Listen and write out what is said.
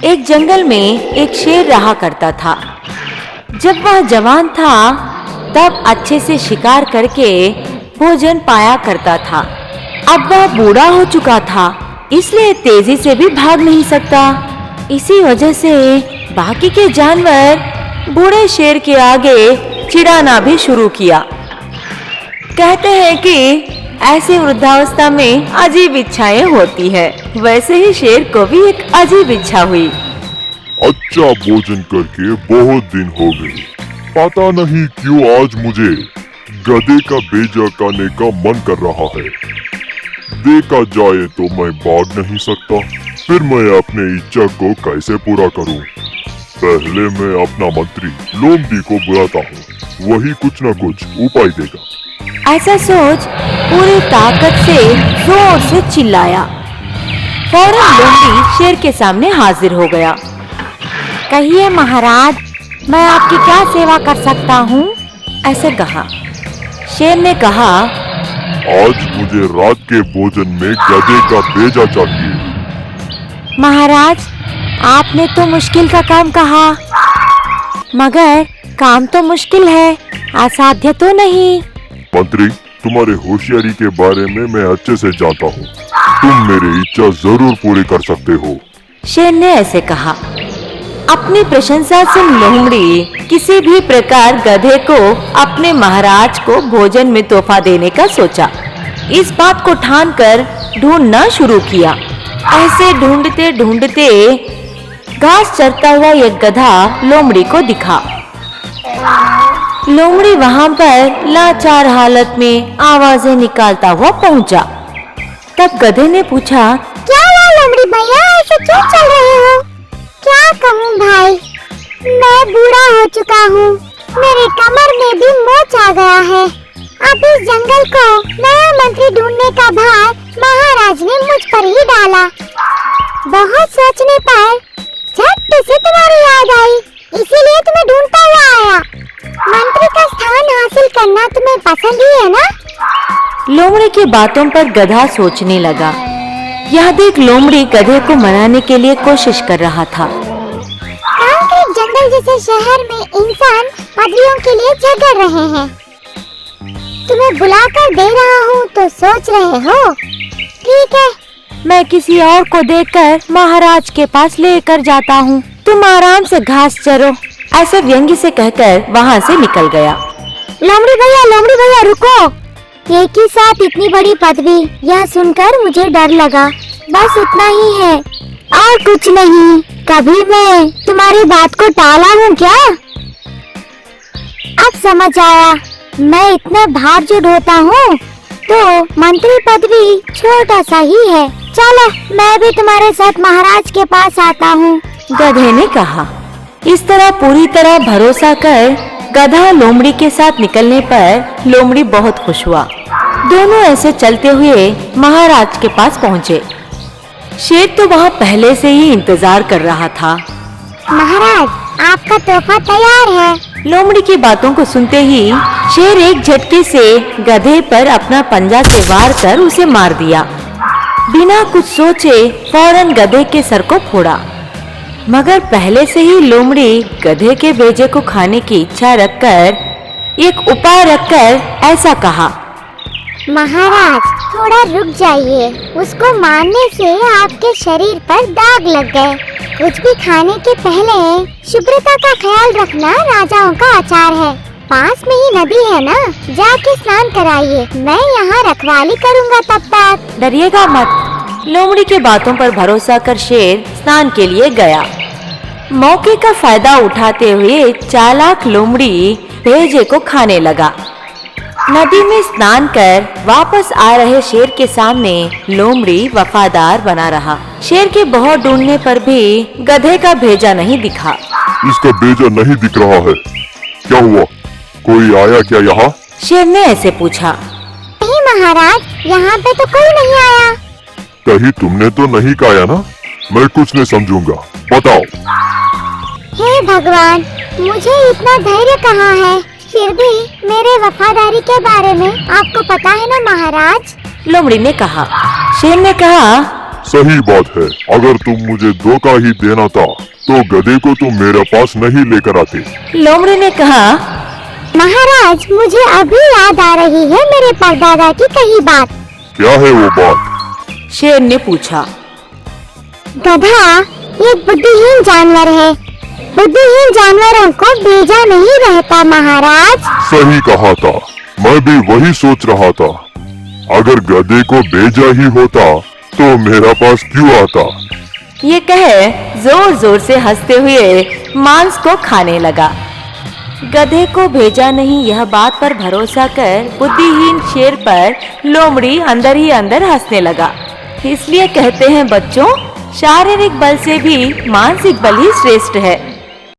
एक जंगल में एक शेर रहा करता था। जब वह जवान था तब अच्छे से शिकार करके भोजन पाया करता था। अब वह बूढ़ा हो चुका था, इसलिए तेजी से भी भाग नहीं सकता। इसी वजह से बाकी के जानवर बूढ़े शेर के आगे चिढ़ाना भी शुरू किया। कहते हैं कि ऐसी वृद्धावस्था में अजीब इच्छाएं होती है, वैसे ही शेर को भी एक अजीब इच्छा हुई। अच्छा भोजन करके बहुत दिन हो गए, पता नहीं क्यों आज मुझे गधे का बेजा खाने का मन कर रहा है। देखा जाए तो मैं भाग नहीं सकता, फिर मैं अपने इच्छा को कैसे पूरा करूं? पहले मैं अपना मंत्री लोमड़ी को बुलाता हूँ, वही कुछ न कुछ उपाय देगा। ऐसा सोच पूरी ताकत से जोर से चिल्लाया। फौरन लोमड़ी शेर के सामने हाजिर हो गया। कहिए महाराज, मैं आपकी क्या सेवा कर सकता हूँ? ऐसे कहा। शेर ने कहा, आज मुझे रात के भोजन में गधे का बेजा चाहिए। महाराज, आपने तो मुश्किल का काम कहा, मगर काम तो मुश्किल है, असाध्य तो नहीं। मंत्री, तुम्हारे होशियारी के बारे में मैं अच्छे से जानता हूँ, तुम मेरी इच्छा जरूर पूरी कर सकते हो। शेर ने ऐसे कहा। अपनी प्रशंसा सुन लोमड़ी किसी भी प्रकार गधे को अपने महाराज को भोजन में तोहफा देने का सोचा। इस बात को ठानकर ढूंढना शुरू किया। ऐसे ढूंढते ढूंढते घास चरता हुआ एक गधा लोमड़ी को दिखा। लोमड़ी वहां पर लाचार हालत में आवाजें निकालता हुआ पहुंचा। तब गधे ने पूछा, क्या हुआ लोमड़ी भैया, ऐसे क्यों चल रहे हो? क्या कहूँ भाई, मैं बूढ़ा हो चुका हूँ, मेरे कमर में भी मोच आ गया है। अब इस जंगल को नया मंत्री ढूंढने का भार महाराज ने मुझ पर ही डाला। बहुत सोचने पर झट से तुम्हारी याद आई, इसीलिए तुम्हें ढूंढता हुआ आया। मंत्री का स्थान हासिल करना तुम्हें पसंद ही है ना? लोमड़ी की बातों पर गधा सोचने लगा। यह देख लोमड़ी गधे को मनाने के लिए कोशिश कर रहा था। कंक्रीट जंगल जैसे शहर में इंसान पदवियों के लिए झगड़ रहे हैं। तुम्हें बुलाकर दे रहा हूँ तो सोच रहे हो, ठीक है, मैं किसी और को देकर महाराज के पास लेकर जाता हूँ, तुम आराम से घास चरो। ऐसे व्यंग्य से कहकर वहाँ से निकल गया। लोमड़ी भैया रुको, एक ही साथ इतनी बड़ी पदवी, यह सुनकर मुझे डर लगा, बस उतना ही है और कुछ नहीं। कभी मैं तुम्हारी बात को टाला हूँ क्या? अब समझ आया, मैं इतना भार जो ढोता हूँ तो मंत्री पदवी छोटा सा ही है। चलो मैं भी तुम्हारे साथ महाराज के पास आता हूँ, गधे ने कहा। इस तरह पूरी तरह भरोसा कर गधा लोमड़ी के साथ निकलने पर लोमड़ी बहुत खुश हुआ। दोनों ऐसे चलते हुए महाराज के पास पहुँचे। शेर तो वहाँ पहले से ही इंतजार कर रहा था। महाराज, आपका तोहफा तैयार है। लोमड़ी की बातों को सुनते ही शेर एक झटके से गधे पर अपना पंजा से वार कर उसे मार दिया। बिना कुछ सोचे फौरन गधे के सर को फोड़ा। मगर पहले से ही लोमड़ी गधे के बेजे को खाने की इच्छा रखकर एक उपाय रखकर ऐसा कहा, महाराज थोड़ा रुक जाइए, उसको मारने से आपके शरीर पर दाग लग गए। कुछ भी खाने के पहले शुभ्रता का ख्याल रखना राजाओं का आचार है। पास में ही नदी है ना, जाके स्नान कराइए, मैं यहाँ रखवाली करूँगा तब तक। डरिएगा मत। लोमड़ी की बातों पर भरोसा कर शेर स्नान के लिए गया। मौके का फायदा उठाते हुए चालाक लोमड़ी भेजे को खाने लगा। नदी में स्नान कर वापस आ रहे शेर के सामने लोमड़ी वफादार बना रहा। शेर के बहुत ढूंढने पर भी गधे का भेजा नहीं दिखा। इसका बेजा नहीं दिख रहा है, क्या हुआ? कोई आया क्या यहाँ? शेर ने ऐसे पूछा। नहीं महाराज, यहाँ पे तो कोई नहीं आया। कहीं तुमने तो नहीं खाया ना? मैं कुछ नहीं समझूंगा, बताओ। हे भगवान, मुझे इतना धैर्य कहाँ है? फिर भी मेरे वफादारी के बारे में आपको पता है ना महाराज? लोमड़ी ने कहा। शेर ने कहा, सही बात है, अगर तुम मुझे धोखा ही देना था तो गधे को तुम मेरे पास नहीं लेकर आते। लोमड़ी ने कहा, महाराज, मुझे अभी याद आ रही है मेरे परदादा की कही बात। क्या है वो बात? शेर ने पूछा। गधा एक बुद्धिहीन जानवर है। बुद्धिहीन जानवरों को भेजा नहीं रहता महाराज। सही कहा था, मैं भी वही सोच रहा था। अगर गधे को भेजा ही होता तो मेरा पास क्यों आता? ये कह जोर जोर से हंसते हुए मांस को खाने लगा। गधे को भेजा नहीं यह बात पर भरोसा कर बुद्धिहीन शेर पर लोमड़ी अंदर ही अंदर हंसने लगा। इसलिए कहते हैं बच्चों, शारीरिक बल से भी मानसिक बल ही श्रेष्ठ है।